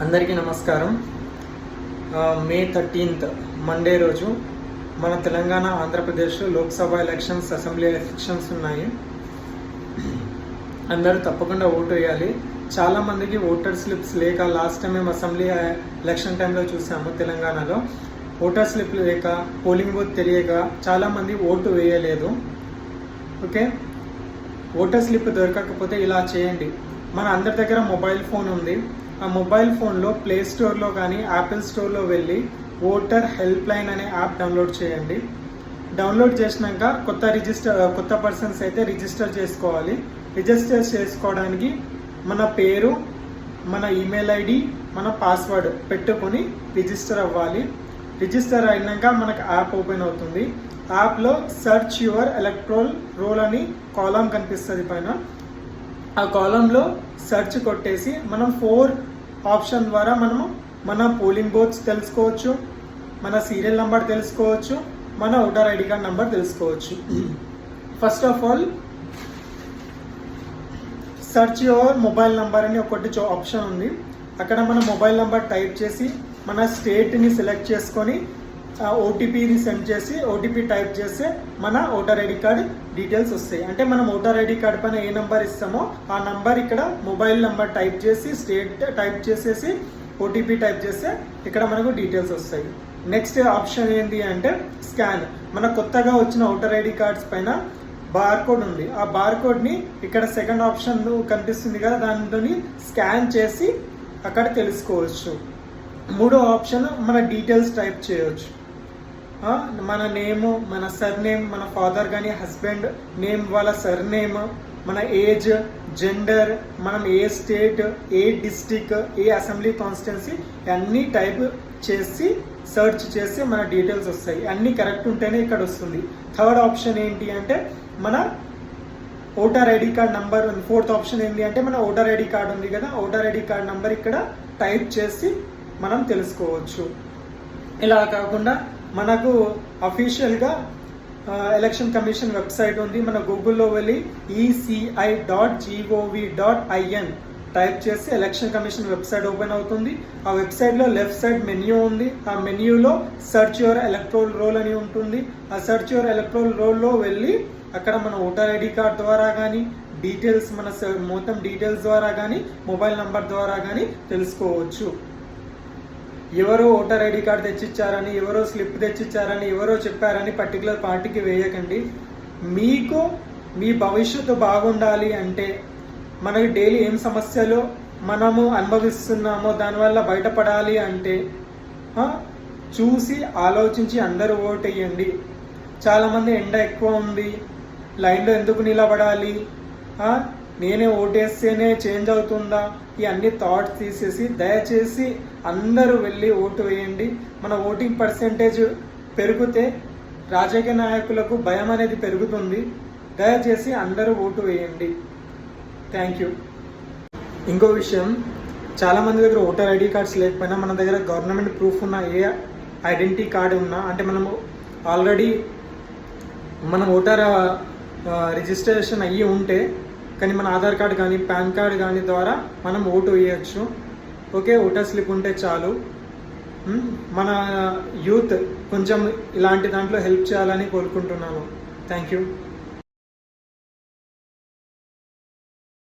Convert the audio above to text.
అందరికీ నమస్కారం. మే 13th Monday రోజు మన తెలంగాణ ఆంధ్రప్రదేశ్లో లోక్సభ ఎలక్షన్స్, అసెంబ్లీ ఎలక్షన్స్ ఉన్నాయి. అందరూ తప్పకుండా ఓటు వేయాలి. చాలామందికి ఓటర్ స్లిప్స్ లేక లాస్ట్ టైం మేము అసెంబ్లీ ఎలక్షన్ టైంలో చూసాము తెలంగాణలో. ఓటర్ స్లిప్ లేక, పోలింగ్ బూత్ తెలియక చాలామంది ఓటు వేయలేదు. ఓకే, ఓటర్ స్లిప్ దొరకకపోతే ఇలా చేయండి. మన అందరి దగ్గర మొబైల్ ఫోన్ ఉంది. ఆ మొబైల్ ఫోన్లో ప్లే స్టోర్లో కానీ యాపిల్ స్టోర్లో వెళ్ళి ఓటర్ హెల్ప్ లైన్ అనే యాప్ డౌన్లోడ్ చేయండి. డౌన్లోడ్ చేసినాక కొత్త పర్సన్స్ అయితే రిజిస్టర్ చేసుకోవాలి. రిజిస్టర్ చేసుకోవడానికి మన పేరు, మన ఈమెయిల్ ఐడి, మన పాస్వర్డ్ పెట్టుకొని రిజిస్టర్ అవ్వాలి. రిజిస్టర్ అయినాక మనకు యాప్ ఓపెన్ అవుతుంది. యాప్లో సెర్చ్ యువర్ ఎలక్ట్రల్ రోల్ అని కాలం కనిపిస్తుంది పైన. ఆ కాలంలో సెర్చ్ కొట్టేసి మనం 4 ఆప్షన్ ద్వారా మనము మన పోలింగ్ బూత్స్ తెలుసుకోవచ్చు, మన సీరియల్ నెంబర్ తెలుసుకోవచ్చు, మన ఓటర్ ఐడి కార్డ్ నెంబర్ తెలుసుకోవచ్చు. First of all search your mobile number అని ఒకటి ఆప్షన్ ఉంది. అక్కడ మన మొబైల్ నెంబర్ టైప్ చేసి మన స్టేట్ని సెలెక్ట్ చేసుకొని ఓటీపీని సెండ్ చేసి ఓటీపీ టైప్ చేస్తే మన ఓటర్ ఐడి కార్డ్ డీటెయిల్స్ వస్తాయి. అంటే మనం ఓటర్ ఐడి కార్డ్ పైన ఏ నెంబర్ ఇస్తామో ఆ నెంబర్ ఇక్కడ మొబైల్ నెంబర్ టైప్ చేసి స్టేట్ టైప్ చేసేసి ఓటీపీ టైప్ చేస్తే ఇక్కడ మనకు డీటెయిల్స్ వస్తాయి. నెక్స్ట్ ఆప్షన్ ఏంటి అంటే స్కాన్. మన కొత్తగా వచ్చిన ఓటర్ ఐడి కార్డ్స్ పైన బార్కోడ్ ఉంది. ఆ బార్కోడ్ని ఇక్కడ సెకండ్ ఆప్షన్ కనిపిస్తుంది కదా, దాంతో స్కాన్ చేసి అక్కడ తెలుసుకోవచ్చు. మూడో ఆప్షన్ మన డీటెయిల్స్ టైప్ చేయవచ్చు. మన నేము, మన సర్నేమ్, మన ఫాదర్ కానీ హస్బెండ్ నేమ్ వాళ్ళ సర్నేమ్, మన ఏజ్, జెండర్, మనం ఏ స్టేట్, ఏ డిస్టిక్, ఏ అసెంబ్లీ కాన్స్టిట్యున్సీ అన్నీ టైప్ చేసి సర్చ్ చేసి మన డీటెయిల్స్ వస్తాయి. అన్నీ కరెక్ట్ ఉంటేనే ఇక్కడ వస్తుంది. థర్డ్ ఆప్షన్ ఏంటి అంటే మన voter ID card number. Fourth option ఏంటి అంటే మన ఓటర్ ఐడి కార్డ్ ఉంది కదా, ఓటర్ ఐడి కార్డ్ నంబర్ ఇక్కడ టైప్ చేసి మనం తెలుసుకోవచ్చు. ఇలా కాకుండా మనకు అఫీషియల్గా ఎలక్షన్ కమిషన్ వెబ్సైట్ ఉంది. మన గూగుల్లో వెళ్ళి eci.gov.in టైప్ చేసి ఎలక్షన్ కమిషన్ వెబ్సైట్ ఓపెన్ అవుతుంది. ఆ వెబ్సైట్లో లెఫ్ట్ సైడ్ మెన్యూ ఉంది. ఆ మెన్యూలో సెర్చ్ యువర్ ఎలక్ట్రల్ రోల్ అని ఉంటుంది. ఆ సెర్చ్ యువర్ ఎలక్ట్రల్ రోల్లో వెళ్ళి అక్కడ మన ఓటర్ ఐడి కార్డ్ ద్వారా కానీ డీటెయిల్స్, మన మొత్తం డీటెయిల్స్ ద్వారా కానీ మొబైల్ నంబర్ ద్వారా కానీ తెలుసుకోవచ్చు. ఎవరో ఓటర్ ఐడి కార్డ్ తెచ్చిచ్చారని, ఎవరో స్లిప్ తెచ్చిచ్చారని, ఎవరో చెప్పారని పర్టికులర్ పార్టీకి వేయకండి. మీకు మీ భవిష్యత్తు బాగుండాలి అంటే, మనకి డైలీ ఏం సమస్యలు మనము అనుభవిస్తున్నామో దానివల్ల బయటపడాలి అంటే చూసి ఆలోచించి అందరూ ఓటు వేయండి. చాలామంది ఎండ ఎక్కువ ఉంది, లైన్లో ఎందుకు నిలబడాలి, నేనే ఓటేస్తేనే చేంజ్ అవుతుందా, ఈ అన్ని థాట్స్ తీసేసి దయచేసి అందరూ వెళ్ళి ఓటు వేయండి. మన ఓటింగ్ పర్సెంటేజ్ పెరిగితే రాజకీయ నాయకులకు భయం అనేది పెరుగుతుంది. దయచేసి అందరూ ఓటు వేయండి. Thank you. ఇంకో విషయం, చాలామంది దగ్గర ఓటర్ ఐడి కార్డ్స్ లేకపోయినా మన దగ్గర గవర్నమెంట్ ప్రూఫ్ ఉన్న ఏ ఐడెంటిటీ కార్డు ఉన్నా, అంటే మనము ఆల్రెడీ మన ఓటర్ రిజిస్ట్రేషన్ అయ్యి ఉంటే కానీ మన ఆధార్ కార్డు కానీ పాన్ కార్డు కానీ ద్వారా మనం ఓటు వేయచ్చు. ఓకే, ఓటర్ స్లిప్ ఉంటే చాలు. మన యూత్ కొంచెం ఇలాంటి దాంట్లో హెల్ప్ చేయాలని కోరుకుంటున్నాను. Thank you.